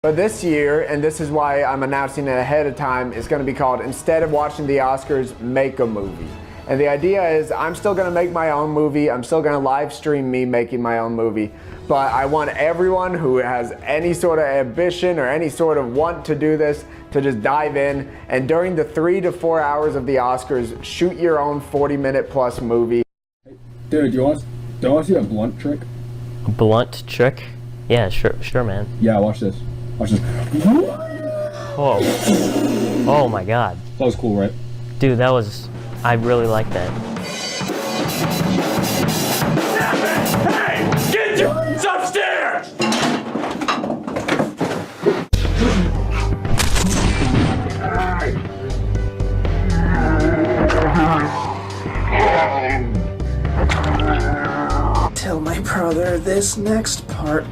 But this year, and this is why I'm announcing it ahead of time, is going to be called Instead of Watching the Oscars, Make a Movie. And the idea is I'm still going to make my own movie. I'm still going to live stream me making my own movie. But I want everyone who has any sort of ambition or any sort of want to do this to just dive in. And during the 3 to 4 hours of the Oscars, shoot your own 40-minute plus movie. Dude, do you want to see a blunt trick? A blunt trick? Yeah, sure, man. Yeah, watch this. Watch this. Oh. Oh my god. That was cool, right? Dude, I really like that. Hey! Get your upstairs! Tell my brother this next part.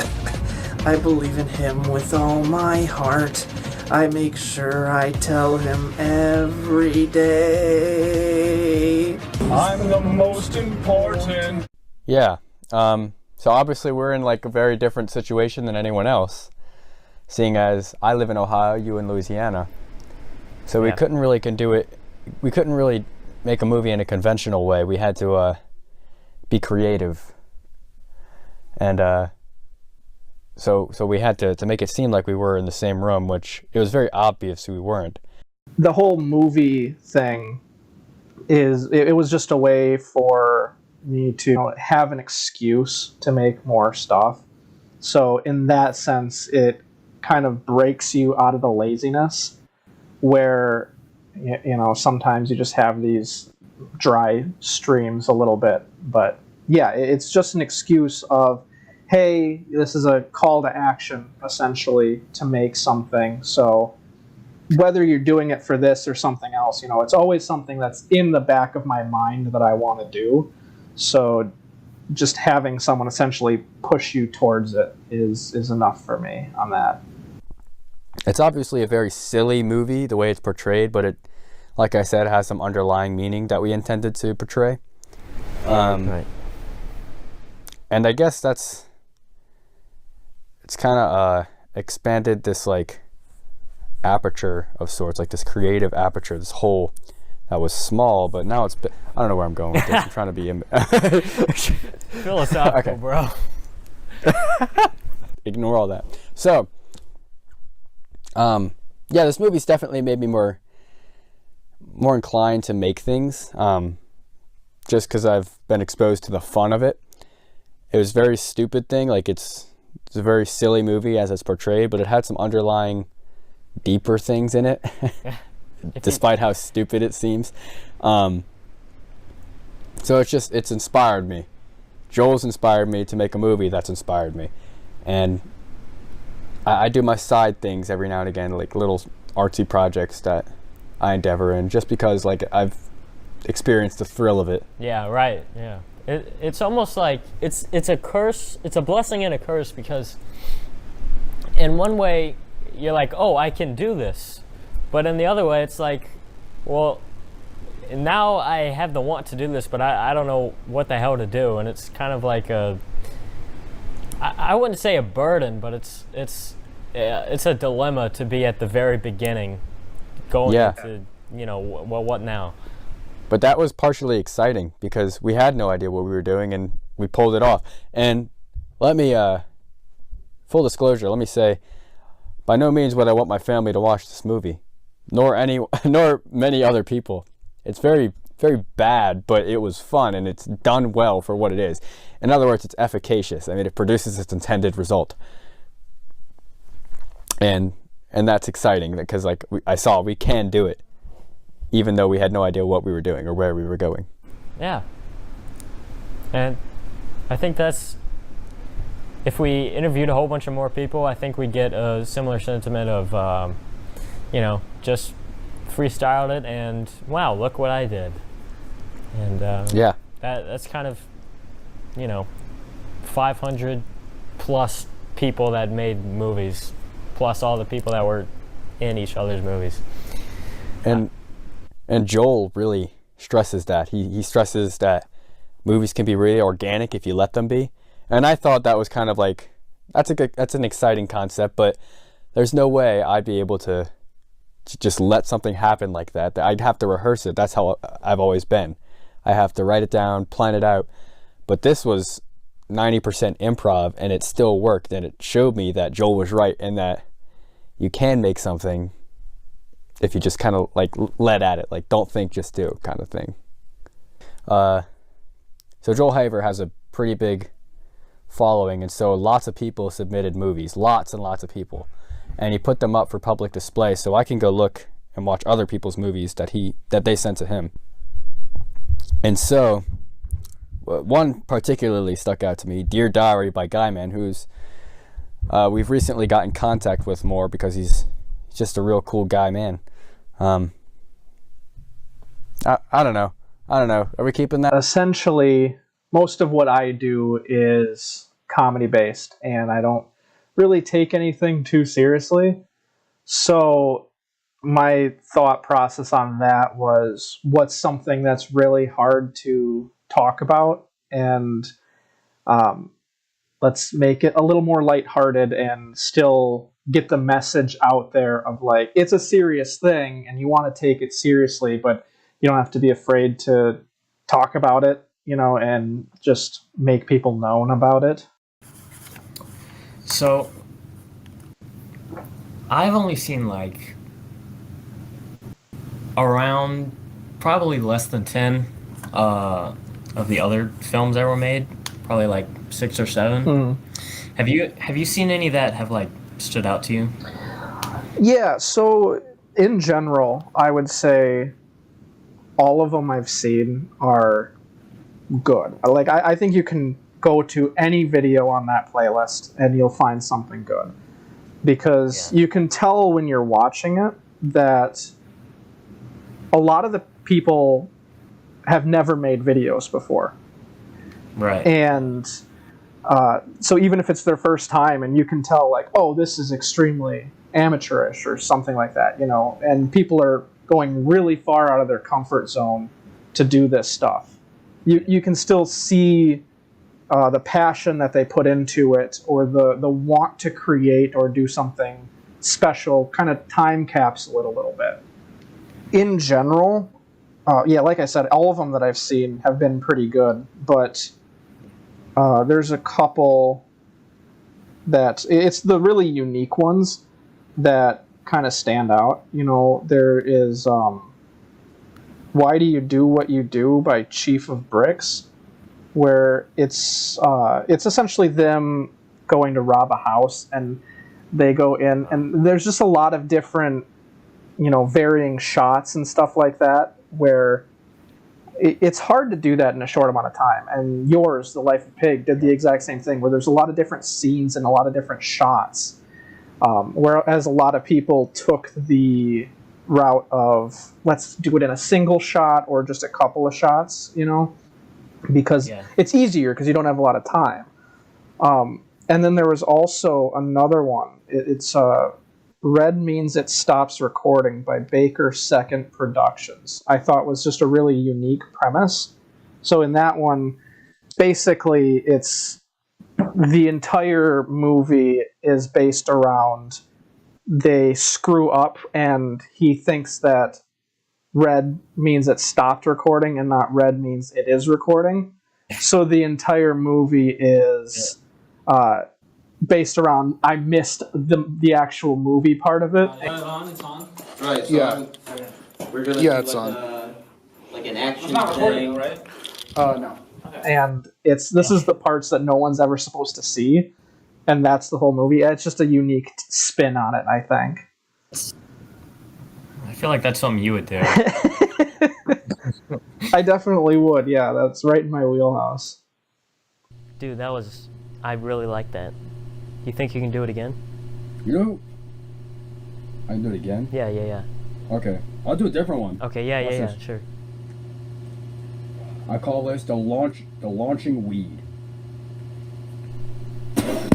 I believe in him with all my heart. I make sure I tell him every day. I'm the most important. Yeah. So obviously we're in like a very different situation than anyone else, seeing as I live in Ohio, you in Louisiana. So we couldn't really we couldn't really make a movie in a conventional way. We had to be creative. And so we had to make it seem like we were in the same room, which it was very obvious we weren't. The whole movie thing it was just a way for me to have an excuse to make more stuff. So in that sense, it kind of breaks you out of the laziness where, sometimes you just have these dry streams a little bit. But yeah, it's just an excuse of, hey, this is a call to action, essentially, to make something. So whether you're doing it for this or something else, it's always something that's in the back of my mind that I want to do. So just having someone essentially push you towards it is enough for me on that. It's obviously a very silly movie, the way it's portrayed, but it, like I said, has some underlying meaning that we intended to portray. Right. And I guess it's kind of expanded this like aperture of sorts, like this creative aperture, this hole that was small, but now I don't know where I'm going with this. I'm trying to be Philosophical, okay. bro. Ignore all that. So, this movie's definitely made me more inclined to make things, just because I've been exposed to the fun of it. It was a very stupid thing, like it's a very silly movie as it's portrayed, but it had some underlying deeper things in it, despite how stupid it seems. So it's inspired me. Joel's inspired me to make a movie that's inspired me. And I do my side things every now and again, like little artsy projects that I endeavor in, just because like I've experienced the thrill of it. Yeah, right, yeah. It's almost like it's a curse. It's a blessing and a curse, because in one way you're like, oh, I can do this, but in the other way it's like, well, now I have the want to do this, but I don't know what the hell to do, and it's kind of like I wouldn't say a burden, but it's a dilemma to be at the very beginning, going into what now. But that was partially exciting because we had no idea what we were doing and we pulled it off. And let me, full disclosure, let me say, by no means would I want my family to watch this movie, nor many other people. It's very, very bad, but it was fun and it's done well for what it is. In other words, it's efficacious. I mean, it produces its intended result. And that's exciting because like I saw we can do it, even though we had no idea what we were doing or where we were going. Yeah. And I think if we interviewed a whole bunch of more people, I think we'd get a similar sentiment of, just freestyled it and, wow, look what I did. And that's kind of, 500 plus people that made movies, plus all the people that were in each other's movies. And Joel really stresses that. He stresses that movies can be really organic if you let them be. And I thought that was kind of like, that's an exciting concept, but there's no way I'd be able to just let something happen like that. I'd have to rehearse it. That's how I've always been. I have to write it down, plan it out. But this was 90% improv, and it still worked, and it showed me that Joel was right and that you can make something if you just kind of like let at it, like don't think, just do kind of thing. So Joel Haver has a pretty big following, and so lots of people submitted movies, lots and lots of people, and he put them up for public display so I can go look and watch other people's movies that they sent to him. And so one particularly stuck out to me, Dear Diary by Guyman, who's we've recently got in contact with more because he's just a real cool guy, man. I don't know. Are we keeping that? Essentially, most of what I do is comedy based, and I don't really take anything too seriously. So my thought process on that was, what's something that's really hard to talk about, and let's make it a little more lighthearted and still get the message out there of like, it's a serious thing and you want to take it seriously, but you don't have to be afraid to talk about it, and just make people known about it. So, I've only seen like around probably less than 10 of the other films that were made, probably like 6 or 7. Have you seen any that have like stood out to you? Yeah, so in general, I would say all of them I've seen are good. Like, I think you can go to any video on that playlist and you'll find something good. Because you can tell when you're watching it that a lot of the people have never made videos before. Right. And so even if it's their first time, and you can tell like, oh, this is extremely amateurish or something like that, and people are going really far out of their comfort zone to do this stuff. You can still see the passion that they put into it, or the want to create or do something special, kind of time capsule it a little bit. In general, like I said, all of them that I've seen have been pretty good, but there's a couple that it's the really unique ones that kind of stand out. There is Why Do You Do What You Do by Chief of Bricks, where it's essentially them going to rob a house, and they go in, and there's just a lot of different, varying shots and stuff like that, where it's hard to do that in a short amount of time. And yours, The Life of Pig, did the exact same thing, where there's a lot of different scenes and a lot of different shots, whereas a lot of people took the route of, let's do it in a single shot or just a couple of shots, because it's easier because you don't have a lot of time. And then there was also another one. It's Red Means It Stops Recording by Baker Second Productions. I thought was just a really unique premise. So in that one, basically it's the entire movie is based around they screw up and he thinks that red means it stopped recording and not red means it is recording. So the entire movie is based around, I missed the actual movie part of it. It's on. Right, so Yeah. we're gonna Yeah, do it's like on. Like an action It's not recording, thing. right? No. And this is the parts that no one's ever supposed to see, and that's the whole movie. It's just a unique spin on it, I think. I feel like that's something you would do. I definitely would. Yeah, that's right in my wheelhouse. Dude, I really like that. You think you can do it again? I can do it again? Yeah. Okay. I'll do a different one. Okay, yeah, Watch this. sure. I call this the launching weed.